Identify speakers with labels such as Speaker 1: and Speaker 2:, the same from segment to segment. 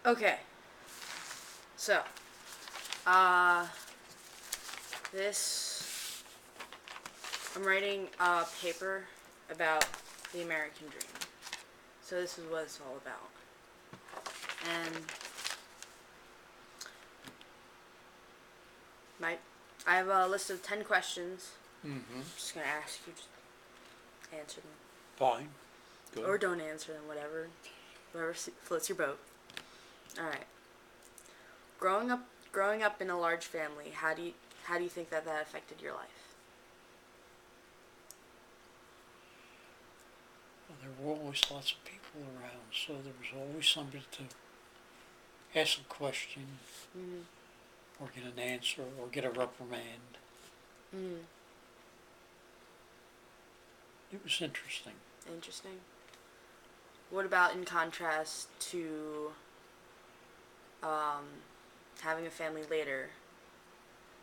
Speaker 1: Okay. So, uh, this I'm writing a paper about the American dream. So this is what it's all about. And my I have a list of 10 questions.
Speaker 2: Mm-hmm.
Speaker 1: I'm just going to ask you to answer them
Speaker 2: Fine. Good.
Speaker 1: or don't answer them, whatever floats your boat. All right. Growing up in a large family, how do you think that affected your life?
Speaker 2: Well, there were always lots of people around, so there was always somebody to ask a question
Speaker 1: Mhm.
Speaker 2: or get an answer or get a reprimand.
Speaker 1: Mhm.
Speaker 2: It was interesting.
Speaker 1: Interesting. What about in contrast to um, having a family later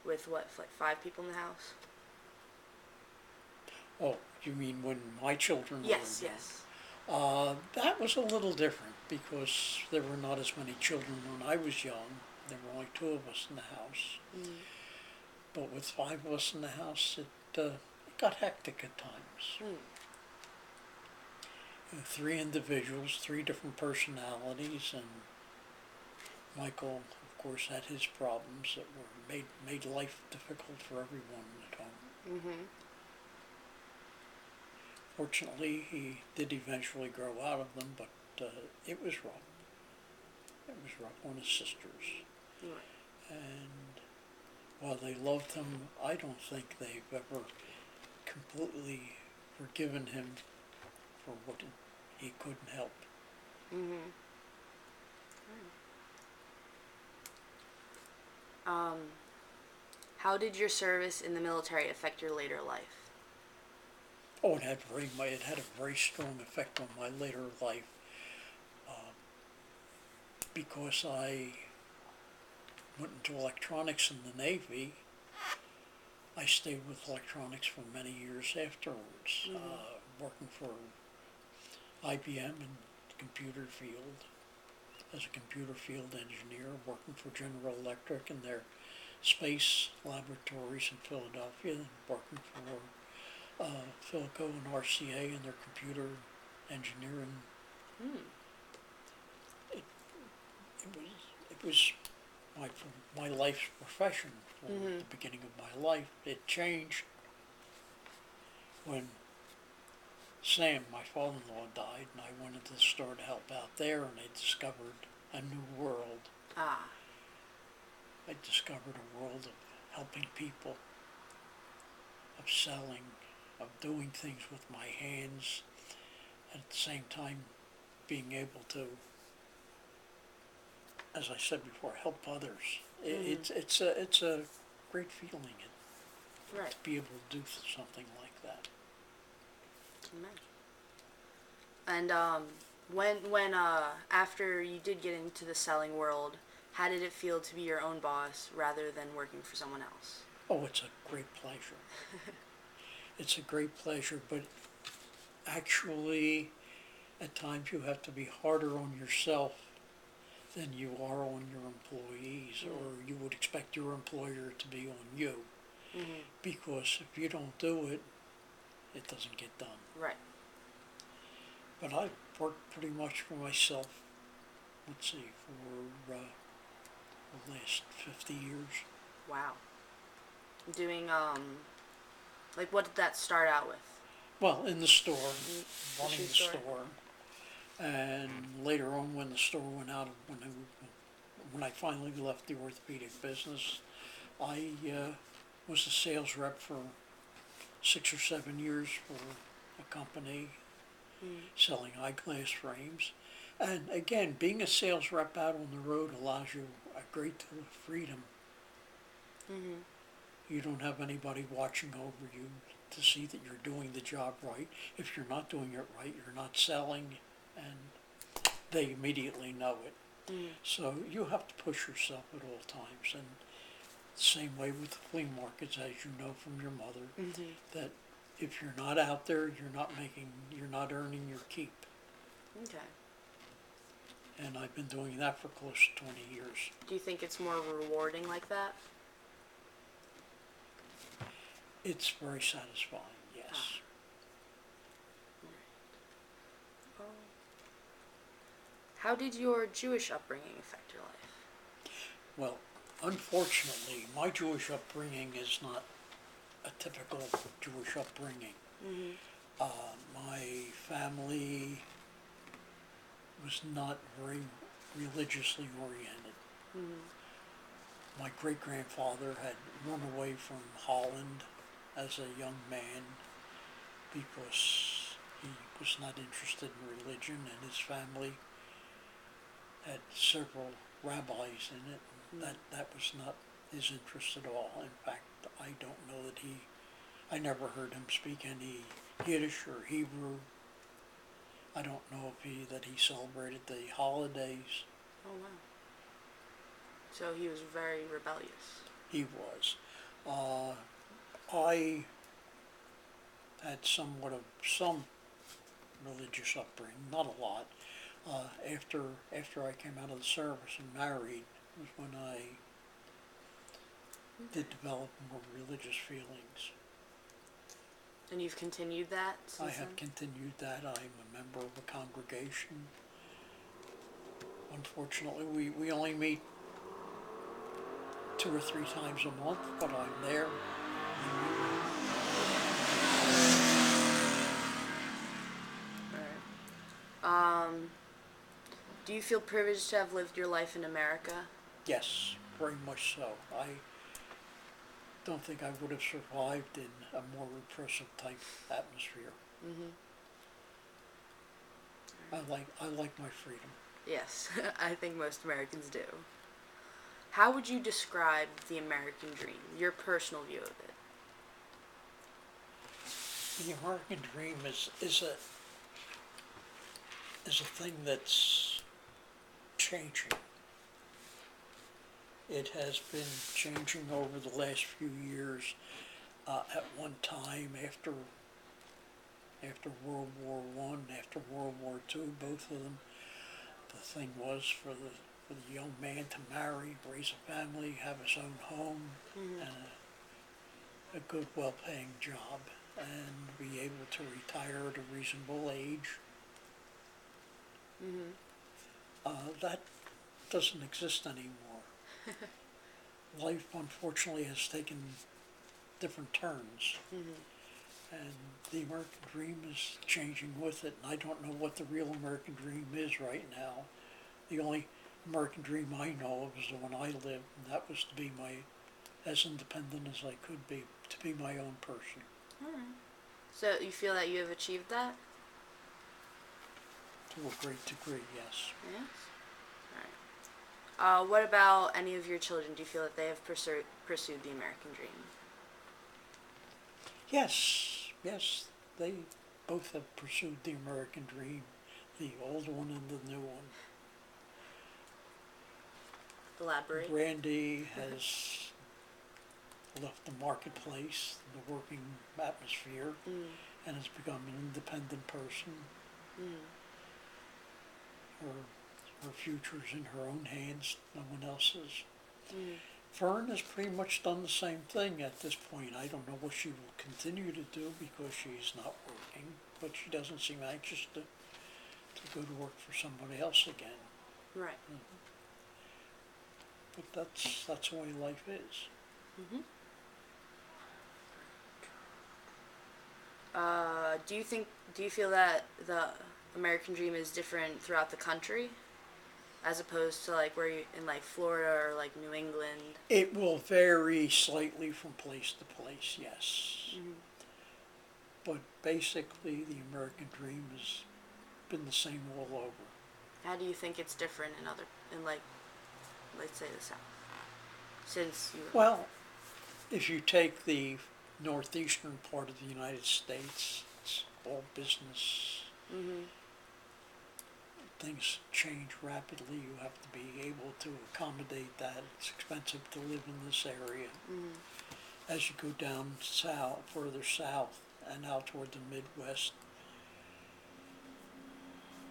Speaker 1: with what, like 5 people in the house?
Speaker 2: Oh, you mean when my children were
Speaker 1: Yes,
Speaker 2: young?
Speaker 1: yes.
Speaker 2: That was a little different because there were not as many children when I was young. There were only two of us in the house.
Speaker 1: Mm.
Speaker 2: But with five of us in the house, it got hectic at times.
Speaker 1: Mm.
Speaker 2: Three individuals, three different personalities, and Michael, of course, had his problems that were made life difficult for everyone at home.
Speaker 1: Mhm.
Speaker 2: Fortunately, he did eventually grow out of them, but it was rough. It was rough on his sisters,
Speaker 1: Right.
Speaker 2: and while they loved him, I don't think they've ever completely forgiven him for what he couldn't help.
Speaker 1: Mhm. Um, how did your service in the military affect your later life?
Speaker 2: Oh, it had a very strong effect on my later life uh, because I went into electronics in the Navy. I stayed with electronics for many years afterwards,
Speaker 1: Mhm.
Speaker 2: working for IBM in the computer field as a computer field engineer, working for General Electric in their space laboratories in Philadelphia, and working for Philco and RCA in their computer engineering.
Speaker 1: Mm.
Speaker 2: It, it was my my life's profession for
Speaker 1: Mhm.
Speaker 2: the beginning of my life. It changed when Sam, my father-in-law, died, and I went into the store to help out there, and I discovered a new world.
Speaker 1: Ah.
Speaker 2: I discovered a world of helping people, of selling, of doing things with my hands, and at the same time being able to, as I said before, help others.
Speaker 1: Mhm.
Speaker 2: It's a great feeling
Speaker 1: Right.
Speaker 2: to be able to do something like that.
Speaker 1: Amen. And when after you did get into the selling world, how did it feel to be your own boss rather than working for someone else?
Speaker 2: Oh, it's a great pleasure. It's a great pleasure, but actually, at times you have to be harder on yourself than you are on your employees,
Speaker 1: Mm.
Speaker 2: or you would expect your employer to be on you.
Speaker 1: Mhm.
Speaker 2: Because if you don't do it, it doesn't get done.
Speaker 1: Right.
Speaker 2: But I've worked pretty much for myself, let's see, for the last 50 years.
Speaker 1: Wow. Doing like what did that start out with?
Speaker 2: Well, in the store,
Speaker 1: In the shoe
Speaker 2: running the
Speaker 1: store.
Speaker 2: store, and later on when the store went out, when I finally left the orthopedic business, I was a sales rep for 6 or 7 years for a company
Speaker 1: Mm.
Speaker 2: selling eyeglass frames. And again, being a sales rep out on the road allows you a great deal of freedom.
Speaker 1: Mhm.
Speaker 2: You don't have anybody watching over you to see that you're doing the job right. If you're not doing it right, you're not selling, and they immediately know it.
Speaker 1: Mm.
Speaker 2: So you have to push yourself at all times. And the same way with the flea markets, as you know from your mother,
Speaker 1: Mhm.
Speaker 2: that if you're not out there, you're not earning your keep.
Speaker 1: Okay.
Speaker 2: and I've been doing that for close to 20 years.
Speaker 1: Do you think it's more rewarding like that?
Speaker 2: It's very satisfying, yes.
Speaker 1: Oh. How did your Jewish upbringing affect your life?
Speaker 2: Well, unfortunately, my Jewish upbringing is not a typical Jewish upbringing.
Speaker 1: Mm-hmm.
Speaker 2: My family was not very religiously oriented.
Speaker 1: Mm-hmm.
Speaker 2: My great-grandfather had run away from Holland as a young man because he was not interested in religion, and his family had several rabbis in it. That was not his interest at all. In fact, I don't know that I never heard him speak any Yiddish or Hebrew. I don't know that he celebrated the holidays.
Speaker 1: Oh, wow. So he was very rebellious.
Speaker 2: He was. I had somewhat of some religious upbringing, not a lot. After I came out of the service and married was when I did develop more religious feelings.
Speaker 1: And you've continued that since
Speaker 2: I have
Speaker 1: then?
Speaker 2: continued that. I'm a member of a congregation. Unfortunately, we only meet 2 or 3 times a month, but I'm there.
Speaker 1: Alright. Do you feel privileged to have lived your life in America?
Speaker 2: Yes, very much so. I don't think I would have survived in a more repressive type atmosphere.
Speaker 1: Mm-hmm.
Speaker 2: I like my freedom.
Speaker 1: Yes, I think most Americans do. How would you describe the American dream, your personal view of it?
Speaker 2: The American dream is a thing that's changing. It has been changing over the last few years. At one time, after World War I, after World War II, both of them, the thing was for the young man to marry, raise a family, have his own home,
Speaker 1: Mm-hmm.
Speaker 2: and a good, well-paying job, and be able to retire at a reasonable age.
Speaker 1: Mm-hmm.
Speaker 2: That doesn't exist anymore. Life, unfortunately, has taken different turns,
Speaker 1: Mm-hmm.
Speaker 2: and the American dream is changing with it, and I don't know what the real American dream is right now. The only American dream I know of is the one I lived, and that was to be as independent as I could be, to be my own person.
Speaker 1: Alright. So you feel that you have achieved that?
Speaker 2: To a great degree, yes.
Speaker 1: Yes. Alright. What about any of your children? Do you feel that they have pursued the American dream?
Speaker 2: Yes, they both have pursued the American dream, the old one and the new one.
Speaker 1: Elaborate.
Speaker 2: Brandy has left the marketplace, the working atmosphere, and has become an independent person. Her future's in her own hands, no one else's. Fern has pretty much done the same thing at this point. I don't know what she will continue to do because she's not working, but she doesn't seem anxious to go to work for somebody else again.
Speaker 1: Right.
Speaker 2: But that's the way life is.
Speaker 1: Mm-hmm. Do you feel that the American dream is different throughout the country, as opposed to like where you in like Florida or like New England?
Speaker 2: It will vary slightly from place to place, yes.
Speaker 1: Mm-hmm.
Speaker 2: But basically, the American dream has been the same all over.
Speaker 1: How do you think it's different in like, let's say the South? Since you.
Speaker 2: Well, if you take the northeastern part of the United States, it's all business.
Speaker 1: Mm-hmm.
Speaker 2: Things change rapidly. You have to be able to accommodate that. It's expensive to live in this area.
Speaker 1: Mm-hmm.
Speaker 2: As you go down south, further south, and out toward the Midwest,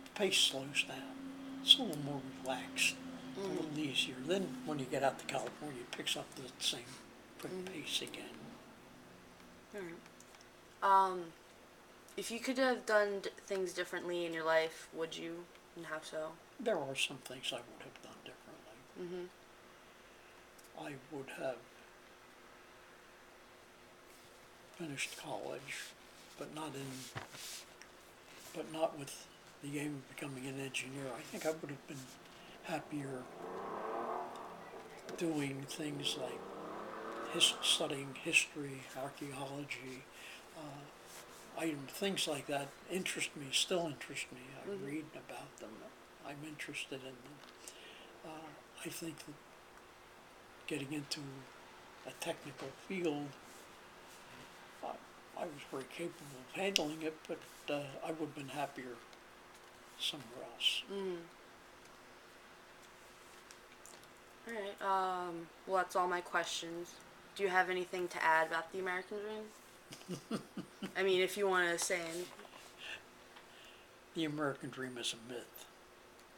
Speaker 2: the pace slows down. it's a little more relaxed, a
Speaker 1: Mm-hmm.
Speaker 2: little easier. Then when you get out to California, it picks up the same quick pace again.
Speaker 1: All right. Um, if you could have done things differently in your life, would you, and how so?
Speaker 2: There are some things I would have done differently.
Speaker 1: Mm-hmm.
Speaker 2: I would have finished college, but not with the aim of becoming an engineer. I think I would have been happier doing things like studying history, archaeology, things like that interest me, still interest me. I
Speaker 1: Mm-hmm.
Speaker 2: read about them. I'm interested in them. I think that getting into a technical field, I, I was very capable of handling it, but I would have been happier somewhere else.
Speaker 1: Mm-hmm. All right. Well, that's all my questions. Do you have anything to add about the American Dream? I mean, if you want to say anything.
Speaker 2: The American dream is a myth.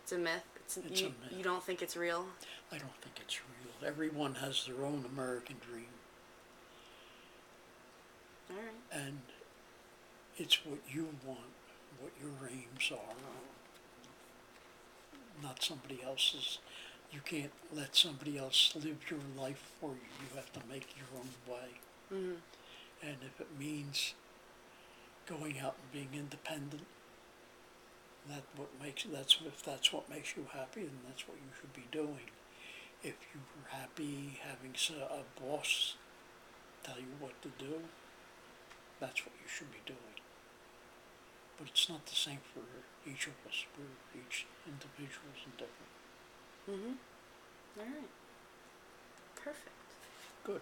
Speaker 1: It's a myth.
Speaker 2: It's a
Speaker 1: You
Speaker 2: myth.
Speaker 1: you don't think it's real?
Speaker 2: I don't think it's real. Everyone has their own American dream,
Speaker 1: All right.
Speaker 2: and it's what you want, what your aims are, not somebody else's. You can't let somebody else live your life for you. You have to make your own way.
Speaker 1: Mm-hmm.
Speaker 2: And if it means going out and being independent, if that's what makes you happy, then that's what you should be doing. If you were happy having a boss tell you what to do, that's what you should be doing. But it's not the same for each of us. Each individual is different.
Speaker 1: Mm-hmm. All right. Perfect.
Speaker 2: Good.